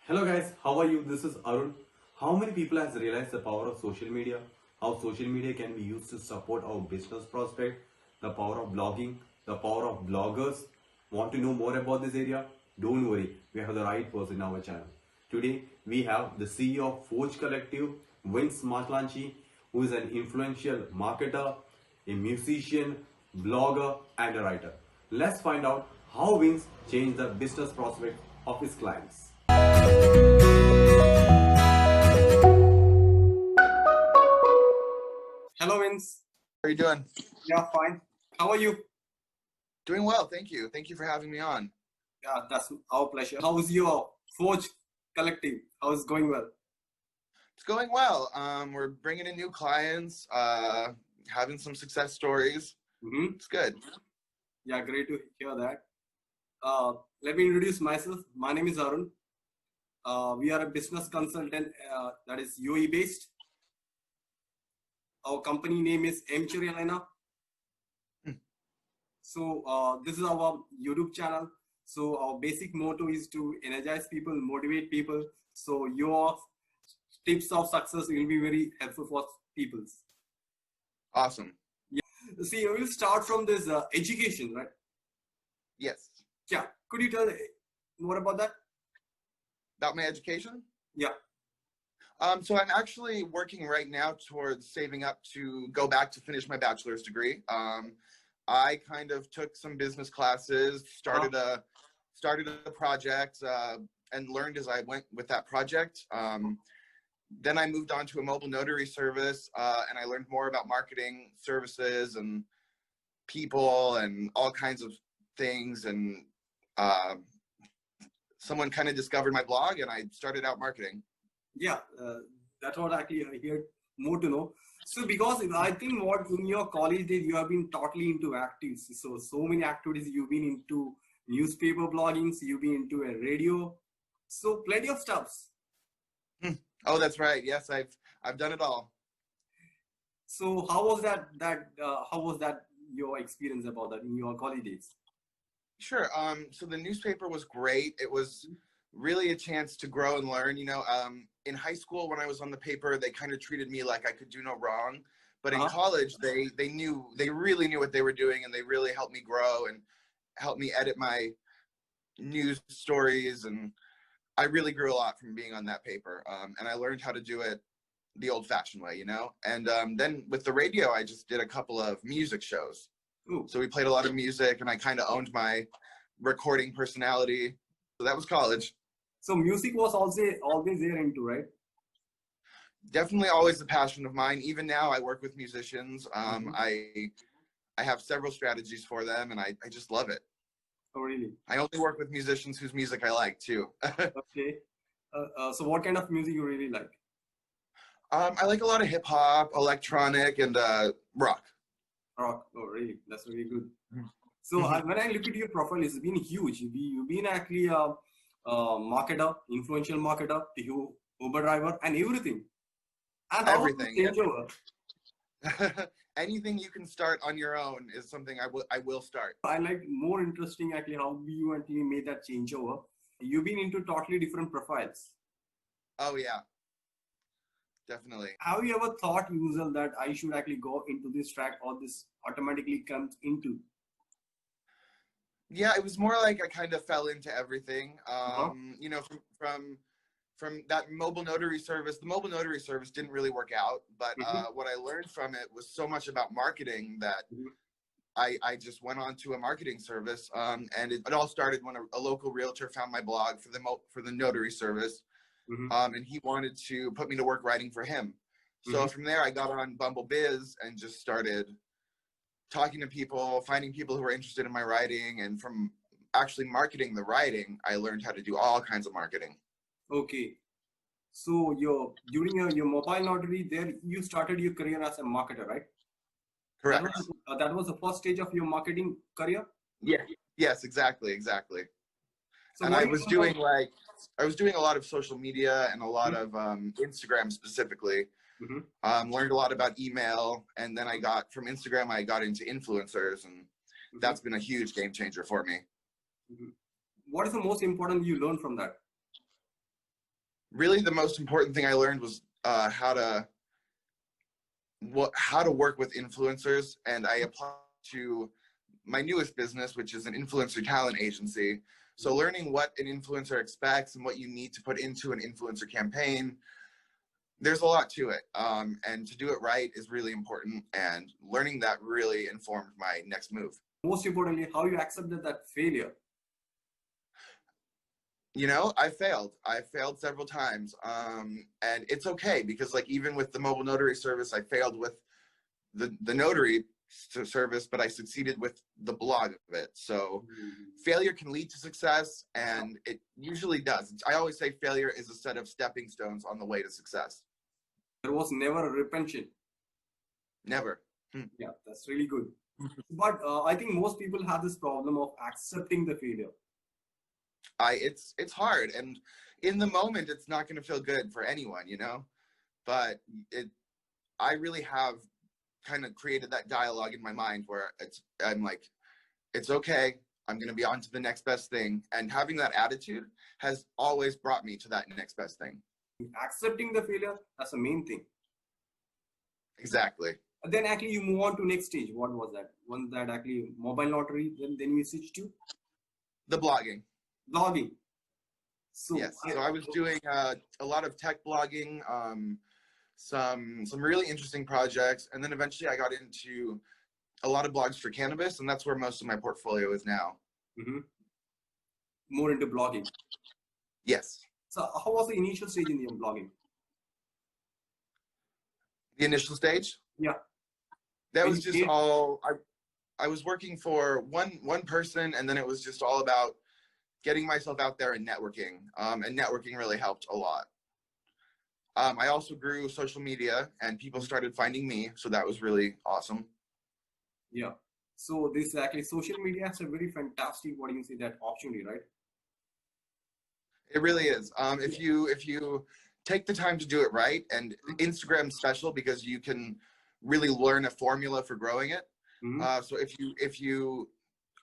Hello guys, how are you? This is Arun. How many people has realized the power of social media? How social media can be used to support our business prospect? The power of blogging, the power of bloggers. Want to know more about this area? Don't worry, we have the right person in our channel. Today we have the CEO of Forge Collective, Vince Martellacci, who is an influential marketer, a musician, blogger, and a writer. Let's find out how Vince changed the business prospect of his clients. Hello, Vince. How are you doing? Yeah, fine. How are you? Doing well, thank you. Thank you for having me on. Yeah, that's our pleasure. How's your Forge Collective? How's it going well? It's going well. We're bringing in new clients, having some success stories. It's good. Yeah, great to hear that. Let me introduce myself. My name is Arun. We are a business consultant that is UAE based. Our company name is Elena. So this is our YouTube channel. So our basic motto is to energize people, motivate people. So your tips of success will be very helpful for people. Awesome. Yeah. See, we'll start from this education, right? Yes. Yeah. Could you tell more about that? About my education? Yeah. So I'm actually working right now towards saving up to go back to finish my bachelor's degree. I kind of took some business classes, started a project, and learned as I went with that project. Then I moved on to a mobile notary service, and I learned more about marketing services and people and all kinds of things. And someone kind of discovered my blog, and I started out marketing. Yeah, that's what actually I hear more to know. So because I think what in your college days you have been totally into activities. So many activities you've been into newspaper blogging, so you've been into a radio. So plenty of stuffs. Oh, that's right. Yes, I've done it all. So how was that your experience about that in your college days? Sure. So the newspaper was great. It was really a chance to grow and learn. In high school when I was on the paper, they kind of treated me like I could do no wrong. But in college, they really knew what they were doing, and they really helped me grow and helped me edit my news stories. And I really grew a lot from being on that paper. And I learned how to do it the old-fashioned way, And then with the radio, I just did a couple of music shows. Ooh. So we played a lot of music, and I kind of owned my recording personality. So that was college. So music was also always there into, right? Definitely always a passion of mine. Even now I work with musicians. I have several strategies for them, and I just love it. Oh, really? I only work with musicians whose music I like too. Okay. So what kind of music you really like? I like a lot of hip hop, electronic, and rock. Rock. Oh, really? That's really good. So when I look at your profile, it's been huge. You've been actually a marketer, influential marketer, Uber driver, and everything. And everything. Change over. Anything you can start on your own is something I will start. I like more interesting actually how you actually made that changeover. You've been into totally different profiles. Oh yeah, definitely. Have you ever thought, Yusel, that I should actually go into this track or this automatically comes into? Yeah, it was more like I kind of fell into everything. From that mobile notary service, the mobile notary service didn't really work out, but what I learned from it was so much about marketing that I just went on to a marketing service, and it all started when a local realtor found my blog for the notary service, and he wanted to put me to work writing for him. So from there, I got on Bumble Biz and just started talking to people, finding people who were interested in my writing, and from actually marketing the writing, I learned how to do all kinds of marketing. Okay. So during your mobile notary, there you started your career as a marketer, right? Correct. That was the first stage of your marketing career? Yeah. Yes, exactly. So and I was doing a lot of social media and a lot of Instagram specifically. Learned a lot about email, and then from Instagram I got into influencers, and that's been a huge game changer for me. What is the most important you learned from that? really the most important thing I learned was how to work with influencers, and I applied to my newest business, which is an influencer talent agency. So learning what an influencer expects and what you need to put into an influencer campaign, there's a lot to it. And to do it right is really important. And learning that really informed my next move. Most importantly, how you accepted that failure. You know, I failed several times. And it's okay, because like even with the mobile notary service, I failed with the notary service, but I succeeded with the blog of it. So failure can lead to success, and it usually does. I always say failure is a set of stepping stones on the way to success. There was never a repentance. Never. Yeah, that's really good. But I think most people have this problem of accepting the failure. It's hard, and in the moment it's not going to feel good for anyone, you know, but I really have kind of created that dialogue in my mind where I'm like, it's okay, I'm going to be on to the next best thing. And having that attitude has always brought me to that next best thing. Accepting the failure, that's the main thing. Exactly. Then actually you move on to next stage. What was that? Was that actually mobile lottery? Then we switch to the blogging. So yes, so I was doing a lot of tech blogging, some really interesting projects, and then eventually I got into a lot of blogs for cannabis, and that's where most of my portfolio is now. More into blogging. Yes. So how was the initial stage in your blogging? The initial stage? Yeah. That was just all, I was working for one person, and then it was just all about getting myself out there and networking. And networking really helped a lot. I also grew social media, and people started finding me, so that was really awesome. Yeah. So this actually social media has a very fantastic, what do you say, that opportunity, right? It really is. If you take the time to do it right, and Instagram's special because you can really learn a formula for growing it. So if you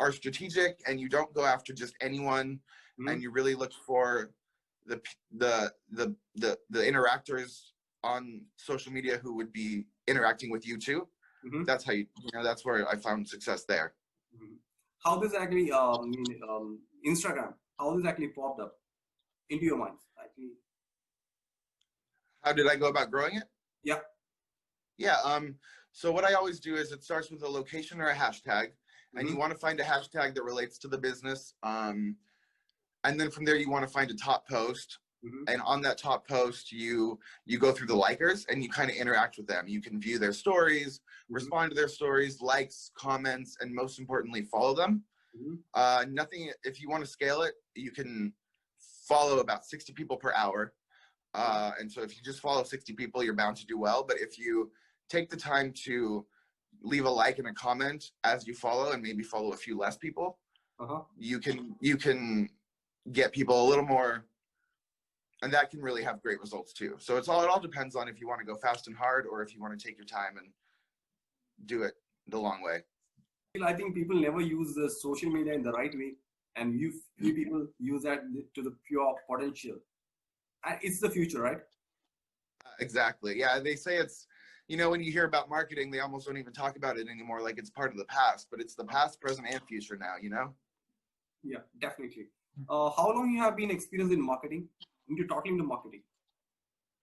are strategic and you don't go after just anyone, and you really look for the interactors on social media who would be interacting with you too, that's how that's where I found success there. How does actually Instagram, how does actually popped up into your mind? Actually, how did I go about growing it? Yeah. So what I always do is it starts with a location or a hashtag, and you want to find a hashtag that relates to the business. And then from there, you want to find a top post. And on that top post, you go through the likers and you kind of interact with them. You can view their stories, respond to their stories, likes, comments, and most importantly, follow them. If you want to scale it, you can follow about 60 people per hour. And so if you just follow 60 people, you're bound to do well. But if you take the time to leave a like and a comment as you follow, and maybe follow a few less people, you can get people a little more, and that can really have great results too. So it all depends on if you want to go fast and hard, or if you want to take your time and do it the long way. I think people never use the social media in the right way, and few people use that to the pure potential. And it's the future, right? Exactly. Yeah, they say it's, when you hear about marketing, they almost don't even talk about it anymore, like it's part of the past, but it's the past, present, and future now, Yeah, definitely. How long you have been experienced in marketing, into talking to marketing?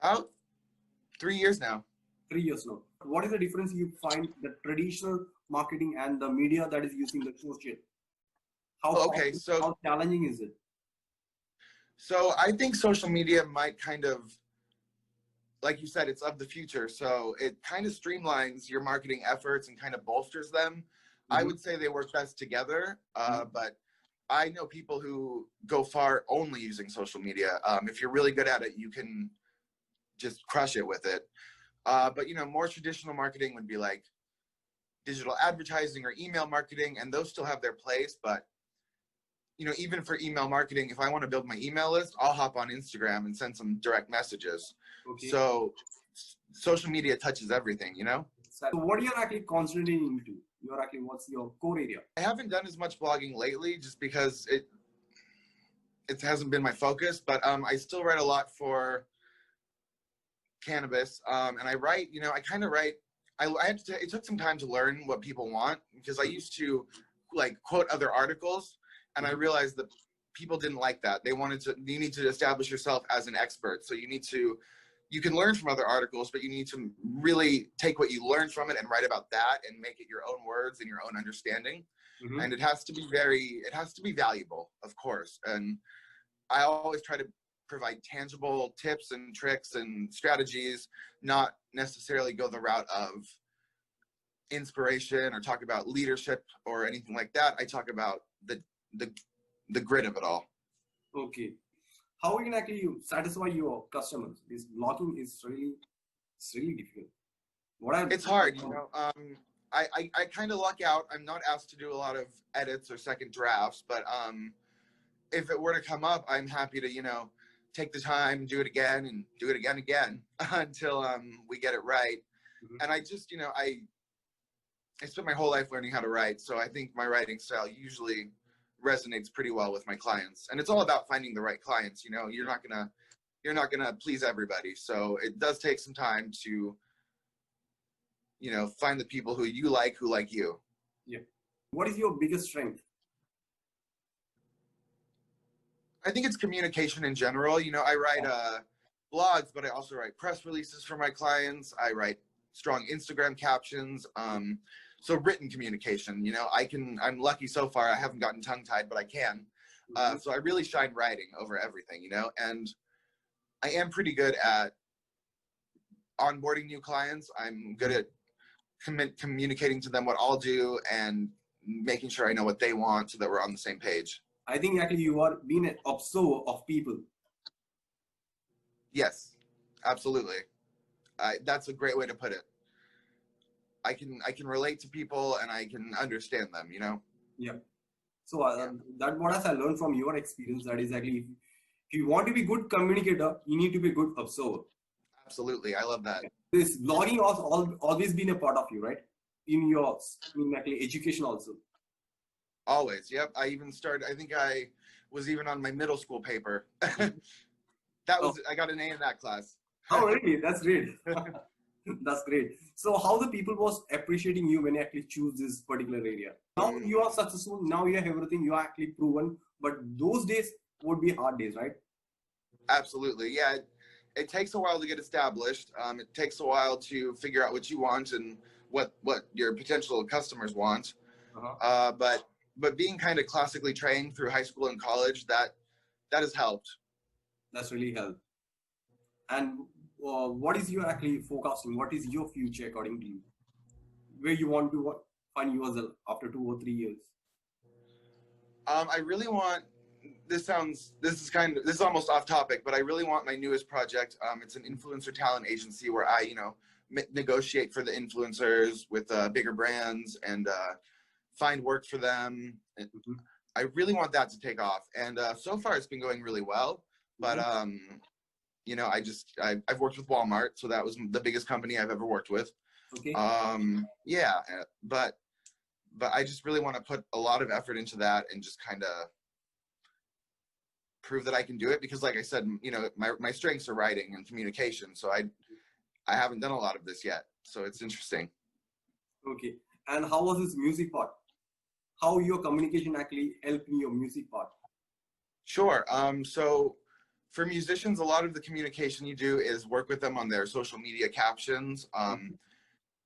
About 3 years now. 3 years now. What is the difference you find the traditional marketing and the media that is using the social? How challenging is it? So I think social media might kind of, like you said, it's of the future. So it kind of streamlines your marketing efforts and kind of bolsters them. I would say they work best together, but I know people who go far only using social media. If you're really good at it, you can just crush it with it. But more traditional marketing would be like digital advertising or email marketing, and those still have their place. But even for email marketing, if I want to build my email list, I'll hop on Instagram and send some direct messages. So social media touches everything, So what are you actually concentrating into? What's your core area? I haven't done as much blogging lately, just because it hasn't been my focus, but I still write a lot for cannabis. And I write, you know, I kind of write, I had to, it took some time to learn what people want, because I used to like quote other articles, and I realized that people didn't like that. They wanted to, you need to establish yourself as an expert. So you need to, you can learn from other articles, but you need to really take what you learned from it and write about that and make it your own words and your own understanding. And it has to be it has to be valuable, of course. And I always try to provide tangible tips and tricks and strategies, not necessarily go the route of inspiration or talk about leadership or anything like that. I talk about the grit of it all. Okay. How exactly you satisfy your customers? This blogging is really difficult. It's hard, you know. I kind of luck out. I'm not asked to do a lot of edits or second drafts, but if it were to come up, I'm happy to, you know, take the time, do it again and do it again until we get it right. And I just, you know, I spent my whole life learning how to write, so I think my writing style usually resonates pretty well with my clients. And it's all about finding the right clients. You know, you're not gonna please everybody, so it does take some time to, you know, find the people who like you. Yeah. What is your biggest strength? I think it's communication in general. You know, I write blogs, but I also write press releases for my clients. I write strong Instagram captions. So written communication, you know, I'm lucky so far. I haven't gotten tongue-tied, but I can. So I really shine writing over everything, you know, and I am pretty good at onboarding new clients. I'm good at communicating to them what I'll do and making sure I know what they want so that we're on the same page. I think actually you are being an observer of people. Yes, absolutely. That's a great way to put it. I can relate to people and I can understand them, you know? Yeah. So that what I learned from your experience, that is actually, if you want to be good communicator, you need to be good observer. Absolutely. I love that. This blogging has always been a part of you, right? In actually education also. Always. Yep. I think I was even on my middle school paper. I got an A in that class. Oh, really? That's great. That's great. So how the people was appreciating you when you actually choose this particular area? Now you are successful. Now you have everything. You are actually proven. But those days would be hard days, right? Absolutely. Yeah. It takes a while to get established. It takes a while to figure out what you want and what your potential customers want. But being kind of classically trained through high school and college, that has helped. That's really helped. And what is your actually forecasting? What is your future according to you? Where you want to find yourself after 2 or 3 years? I really want, this is almost off topic, but I really want my newest project. It's an influencer talent agency where I, you know, negotiate for the influencers with bigger brands and find work for them. I really want that to take off. And so far it's been going really well, but you know, I've worked with Walmart, so that was the biggest company I've ever worked with. Okay. Yeah, but I just really want to put a lot of effort into that and just kind of prove that I can do it, because like I said, you know, my strengths are writing and communication, so I haven't done a lot of this yet, so it's interesting. Okay. And how was this music part? How your communication actually helped in your music part? Sure. So for musicians, a lot of the communication you do is work with them on their social media captions,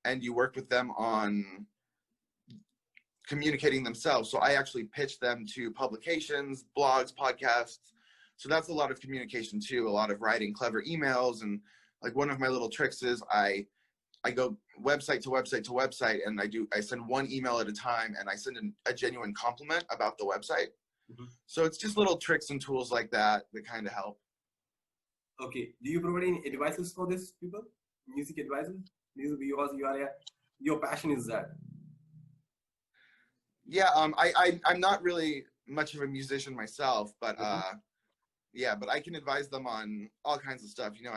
and you work with them on communicating themselves. So I actually pitch them to publications, blogs, podcasts. So that's a lot of communication too, a lot of writing clever emails. And like one of my little tricks is I go website to website to website, and I send one email at a time, and I send a genuine compliment about the website. So it's just little tricks and tools like that kind of help. Okay. Do you provide any advices for these people? Music advices? Because your passion is that. Yeah, I'm not really much of a musician myself, but yeah, but I can advise them on all kinds of stuff. You know,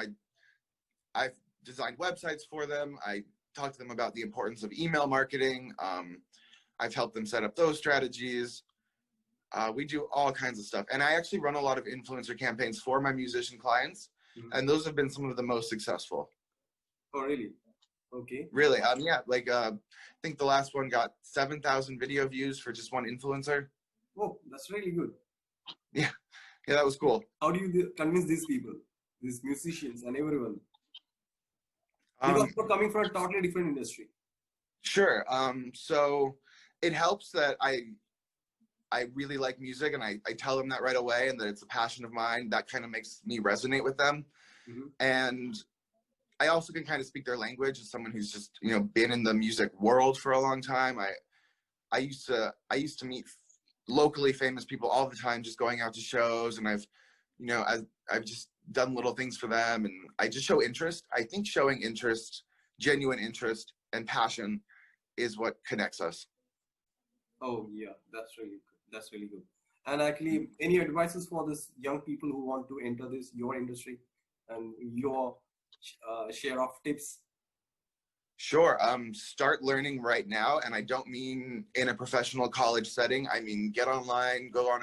I've designed websites for them. I talk to them about the importance of email marketing. I've helped them set up those strategies. We do all kinds of stuff. And I actually run a lot of influencer campaigns for my musician clients. And those have been some of the most successful. Oh, really? Okay. Really? Yeah, like I think the last one got 7,000 video views for just one influencer. Oh, that's really good. Yeah, that was cool. How do you convince these people, these musicians and everyone? Because you're coming from a totally different industry. Sure. So it helps that I really like music, and I tell them that right away, and that it's a passion of mine. That kind of makes me resonate with them. And I also can kind of speak their language as someone who's just, you know, been in the music world for a long time. I used to meet locally famous people all the time, just going out to shows, and I've just done little things for them, and I just show interest. I think showing interest, genuine interest and passion is what connects us. Oh yeah, that's really good. That's really good. And actually, any advices for this young people who want to enter this your industry, and your share of tips? Sure. Start learning right now, and I don't mean in a professional college setting. I mean, get online, go on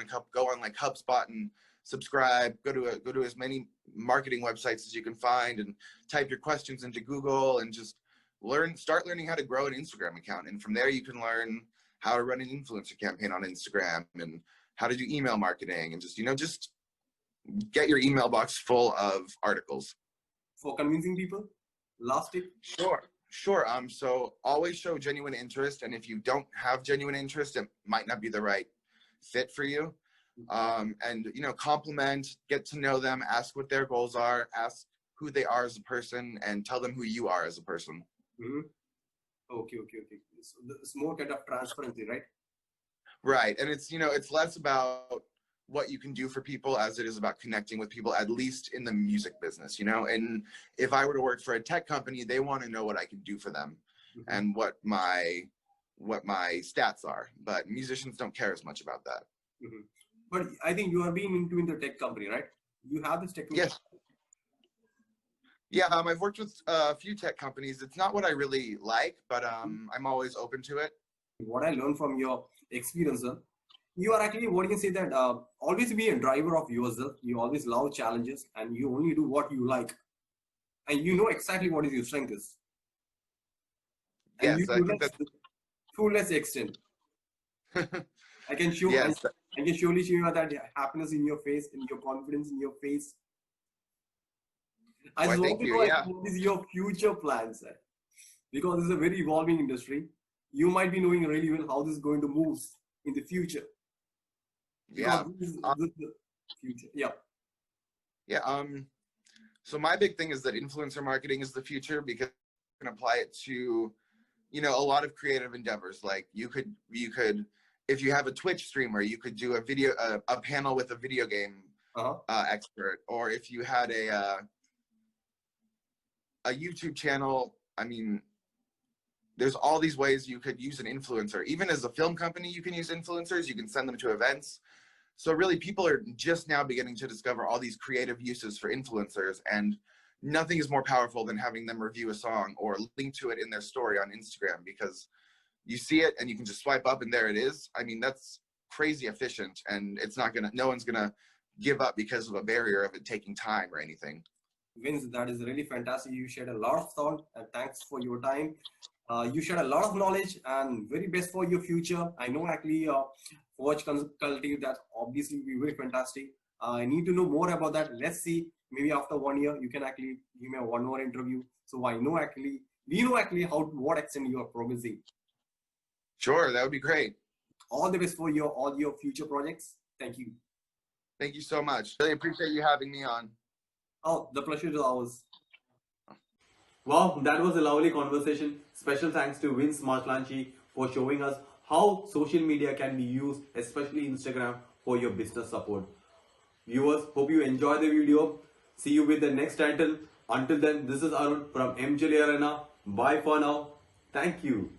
like HubSpot and subscribe. Go to as many marketing websites as you can find, and type your questions into Google, and just start learning how to grow an Instagram account. And from there, you can learn how to run an influencer campaign on Instagram, and how to do email marketing, and just get your email box full of articles. For convincing people, last tip? Sure. So always show genuine interest, and if you don't have genuine interest, it might not be the right fit for you. And compliment, get to know them, ask what their goals are, ask who they are as a person, and tell them who you are as a person. Okay. So it's more kind of transparency, right? Right. And it's less about what you can do for people as it is about connecting with people, at least in the music business, and if I were to work for a tech company, they want to know what I can do for them and what my stats are, but musicians don't care as much about that. But I think you are being into in the tech company, right? You have this technical. Yes. Yeah, I've worked with a few tech companies. It's not what I really like, but I'm always open to it. What I learned from your experience, you are actually, what you can say that always be a driver of yourself. You always love challenges, and you only do what you like, and you know exactly what is your strength is. And Yes, you I do think that that's fullest extent. I can show. Yes. I can surely show you that happiness in your face, and your confidence in your face. I just want to know what is your future plans, sir? Because it's a very evolving industry. You might be knowing really well how this is going to move in the future. Yeah. This is the future. Yeah. Yeah. So my big thing is that influencer marketing is the future, because you can apply it to, a lot of creative endeavors. Like you could, if you have a Twitch streamer, you could do a panel with a video game expert, or if you had a YouTube channel. I mean, there's all these ways you could use an influencer. Even as a film company, you can use influencers. You can send them to events. So really, people are just now beginning to discover all these creative uses for influencers, and nothing is more powerful than having them review a song or link to it in their story on Instagram, because you see it and you can just swipe up and there it is. I mean, that's crazy efficient, and no one's gonna give up because of a barrier of it taking time or anything. Vince, that is really fantastic. You shared a lot of thought, and thanks for your time. You shared a lot of knowledge, and very best for your future. I know actually Forge Cultive, that obviously will be very fantastic. I need to know more about that. Let's see, maybe after 1 year, you can actually give me one more interview. So we know actually what extent you are progressing. Sure, that would be great. All the best for all your future projects. Thank you. Thank you so much. Really appreciate you having me on. Oh, the pleasure is ours. Wow, that was a lovely conversation. Special thanks to Vince Martellacci for showing us how social media can be used, especially Instagram, for your business support. Viewers, hope you enjoy the video. See you with the next title. Until then, this is Arun from MJL Arena. Bye for now. Thank you.